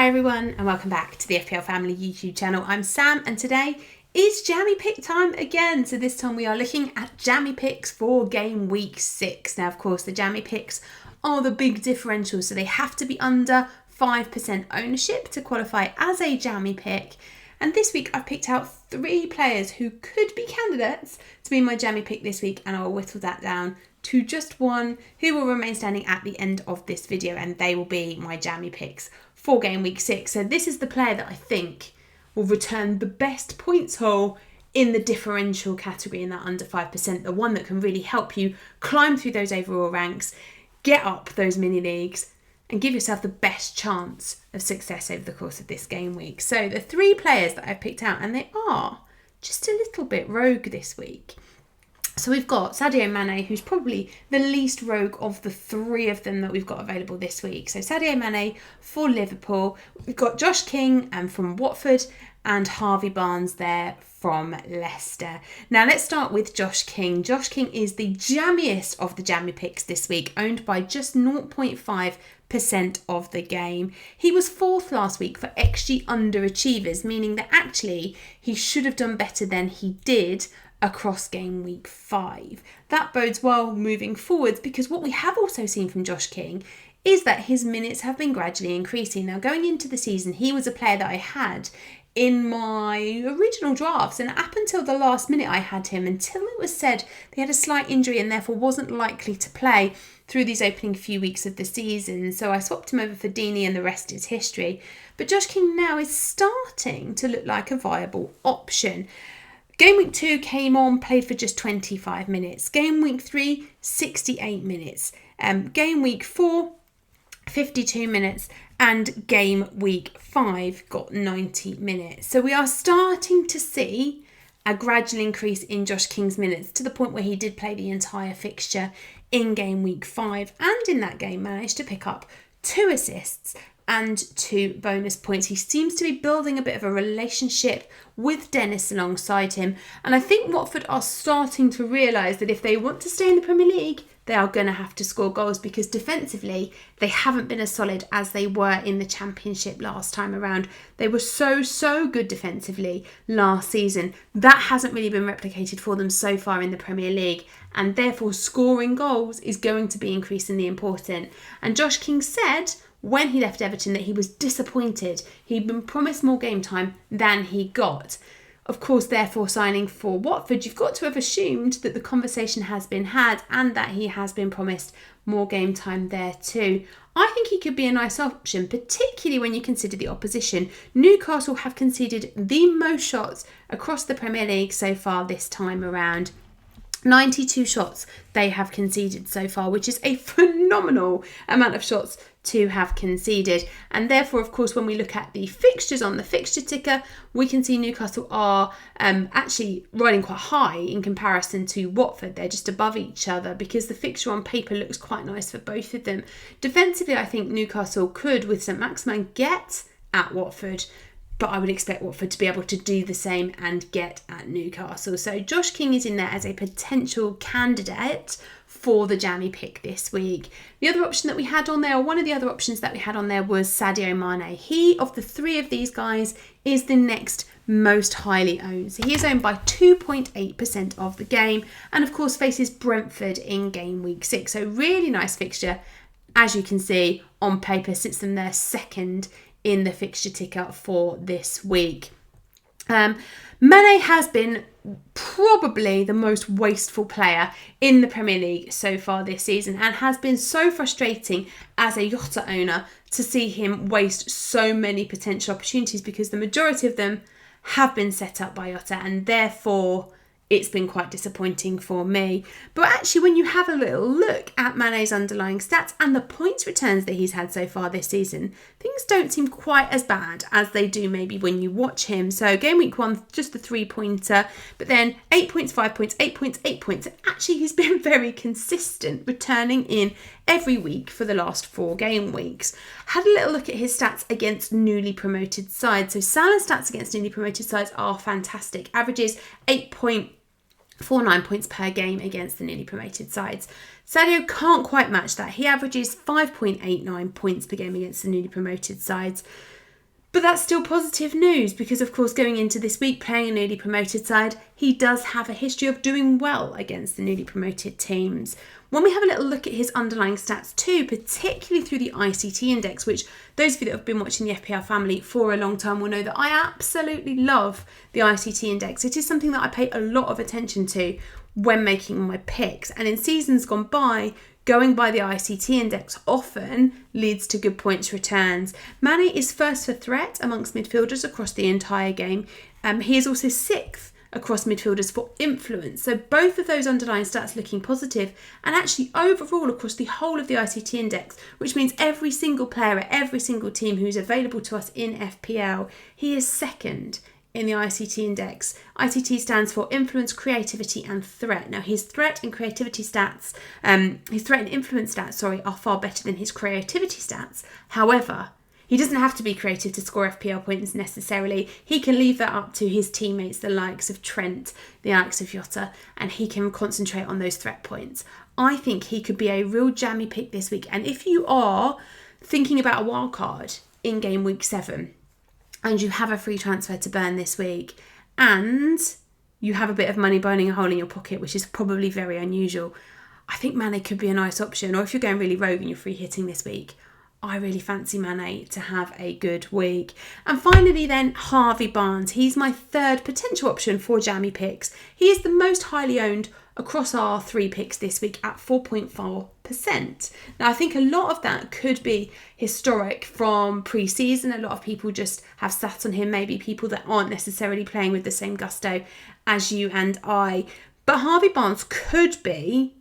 Hi everyone and welcome back to the FPL Family YouTube channel. I'm Sam and today is Jammy Pick time again. So this time we are looking at Jammy Picks for game week 6. Now of course the Jammy Picks are the big differential, so they have to be under 5% ownership to qualify as a Jammy Pick. And this week I've picked out 3 players who could be candidates to be my Jammy Pick this week, and I'll whittle that down to just one who will remain standing at the end of this video, and they will be my Jammy Picks for game week 6. So this is the player that I think will return the best points haul in the differential category, in that under 5%, the one that can really help you climb through those overall ranks, get up those mini leagues and give yourself the best chance of success over the course of this game week. So the 3 players that I've picked out, and they are just a little bit rogue this week. So we've got Sadio Mane, who's probably the least rogue of the 3 of them that we've got available this week. So Sadio Mane for Liverpool. We've got Josh King from Watford and Harvey Barnes there from Leicester. Now let's start with Josh King. Josh King is the jammiest of the Jammy Picks this week, owned by just 0.5% of the game. He was 4th last week for XG underachievers, meaning that actually he should have done better than he did across game week 5. That bodes well moving forwards, because what we have also seen from Josh King is that his minutes have been gradually increasing. Now going into the season, he was a player that I had in my original drafts, and up until the last minute I had him until it was said he had a slight injury and therefore wasn't likely to play through these opening few weeks of the season. So I swapped him over for Deeney and the rest is history. But Josh King now is starting to look like a viable option. Game week 2 came on, played for just 25 minutes. Game week 3, 68 minutes. Game week 4, 52 minutes. And game week 5 got 90 minutes. So we are starting to see a gradual increase in Josh King's minutes, to the point where he did play the entire fixture in game week 5, and in that game managed to pick up 2 assists and 2 bonus points. He seems to be building a bit of a relationship with Dennis alongside him, and I think Watford are starting to realise that if they want to stay in the Premier League, they are going to have to score goals, because defensively they haven't been as solid as they were in the Championship last time around. They were so good defensively last season. That hasn't really been replicated for them so far in the Premier League, and therefore scoring goals is going to be increasingly important. And Josh King said when he left Everton that he was disappointed. He'd been promised more game time than he got. Of course, therefore, signing for Watford, you've got to have assumed that the conversation has been had and that he has been promised more game time there too. I think he could be a nice option, particularly when you consider the opposition. Newcastle have conceded the most shots across the Premier League so far this time around. 92 shots they have conceded so far, which is a phenomenal amount of shots to have conceded. And therefore, of course, when we look at the fixtures on the fixture ticker, we can see Newcastle are actually riding quite high in comparison to Watford. They're just above each other, because the fixture on paper looks quite nice for both of them. Defensively, I think Newcastle could, with St Maximin, get at Watford, but I would expect Watford to be able to do the same and get at Newcastle. So Josh King is in there as a potential candidate for the Jammy Pick this week. The other option that we had on there, or one of the other options that we had on there, was Sadio Mane. He, of the 3 of these guys, is the next most highly owned. So he is owned by 2.8% of the game, and of course faces Brentford in game week 6. So really nice fixture, as you can see on paper, sits them there second in the fixture ticker for this week. Mane has been probably the most wasteful player in the Premier League so far this season, and has been so frustrating as a Jota owner to see him waste so many potential opportunities, because the majority of them have been set up by Jota, and therefore it's been quite disappointing for me. But actually, when you have a little look at Mane's underlying stats and the points returns that he's had so far this season, things don't seem quite as bad as they do maybe when you watch him. So game week 1, just the 3-pointer, but then 8 points, 5 points, 8 points, 8 points. Actually, he's been very consistent, returning in every week for the last 4 game weeks. Had a little look at his stats against newly promoted sides. So Salah's stats against newly promoted sides are fantastic. Averages 8.49 points per game against the newly promoted sides. Sadio can't quite match that. He averages 5.89 points per game against the newly promoted sides. But that's still positive news because, of course, going into this week playing a newly promoted side, he does have a history of doing well against the newly promoted teams. When we have a little look at his underlying stats too, particularly through the ICT index, which those of you that have been watching the FPL family for a long time will know that I absolutely love the ICT index. It is something that I pay a lot of attention to when making my picks. And in seasons gone by, going by the ICT index often leads to good points returns. Mane is first for threat amongst midfielders across the entire game. He is also sixth across midfielders for influence. So both of those underlying stats looking positive, and actually overall across the whole of the ICT index, which means every single player at every single team who's available to us in FPL, he is second in the ICT index. ICT stands for influence, creativity and threat. Now his threat and creativity stats, his threat and influence stats, are far better than his creativity stats. However, he doesn't have to be creative to score FPL points necessarily. He can leave that up to his teammates, the likes of Trent, the likes of Jota, and he can concentrate on those threat points. I think he could be a real jammy pick this week. And if you are thinking about a wild card in Gameweek 7 and you have a free transfer to burn this week and you have a bit of money burning a hole in your pocket, which is probably very unusual, I think Mane could be a nice option. Or if you're going really rogue and you're free hitting this week, I really fancy Mane to have a good week. And finally then, Harvey Barnes. He's my third potential option for jammy picks. He is the most highly owned across our 3 picks this week at 4.4%. Now I think a lot of that could be historic from pre-season. A lot of people just have sat on him, maybe people that aren't necessarily playing with the same gusto as you and I. But Harvey Barnes could be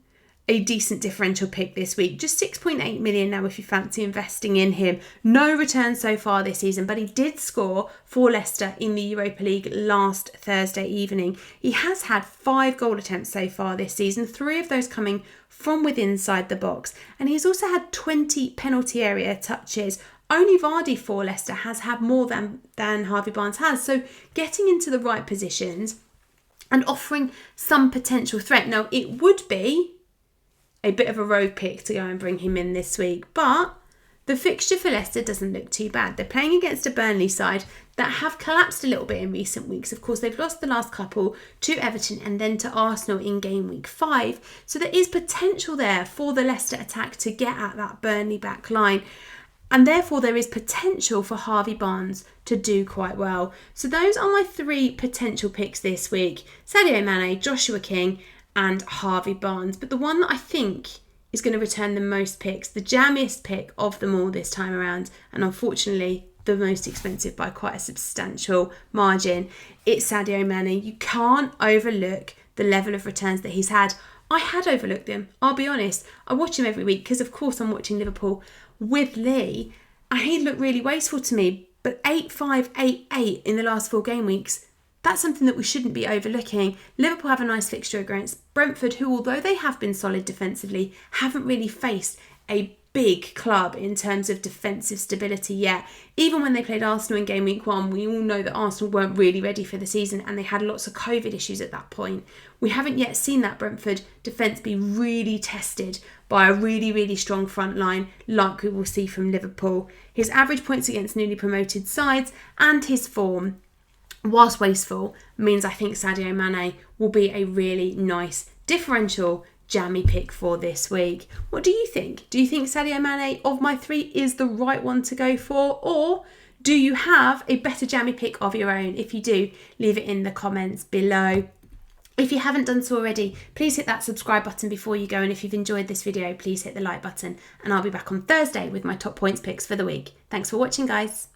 a decent differential pick this week. Just 6.8 million now if you fancy investing in him. No return so far this season, but he did score for Leicester in the Europa League last Thursday evening. He has had 5 goal attempts so far this season, 3 of those coming from within inside the box. And he's also had 20 penalty area touches. Only Vardy for Leicester has had more than Harvey Barnes has. So getting into the right positions and offering some potential threat. Now it would be a bit of a rogue pick to go and bring him in this week, but the fixture for Leicester doesn't look too bad. They're playing against a Burnley side that have collapsed a little bit in recent weeks. Of course, they've lost the last couple to Everton and then to Arsenal in game week 5. So there is potential there for the Leicester attack to get at that Burnley back line. And therefore there is potential for Harvey Barnes to do quite well. So those are my 3 potential picks this week. Sadio Mane, Joshua King and Harvey Barnes. But the one that I think is going to return the most picks, the jammiest pick of them all this time around, and unfortunately the most expensive by quite a substantial margin, it's Sadio Mane. You can't overlook the level of returns that he's had. I had overlooked them, I'll be honest. I watch him every week because of course I'm watching Liverpool with Lee, and he looked really wasteful to me. But 8-5, 8-8 in the last 4 game weeks, that's something that we shouldn't be overlooking. Liverpool have a nice fixture against Brentford, who, although they have been solid defensively, haven't really faced a big club in terms of defensive stability yet. Even when they played Arsenal in game week 1, we all know that Arsenal weren't really ready for the season and they had lots of COVID issues at that point. We haven't yet seen that Brentford defence be really tested by a really, really strong front line like we will see from Liverpool. His average points against newly promoted sides and his form, whilst wasteful, means I think Sadio Mane will be a really nice differential jammy pick for this week. What do you think? Do you think Sadio Mane of my 3 is the right one to go for, or do you have a better jammy pick of your own? If you do, leave it in the comments below. If you haven't done so already, please hit that subscribe button before you go, and if you've enjoyed this video, please hit the like button, and I'll be back on Thursday with my top points picks for the week. Thanks for watching, guys.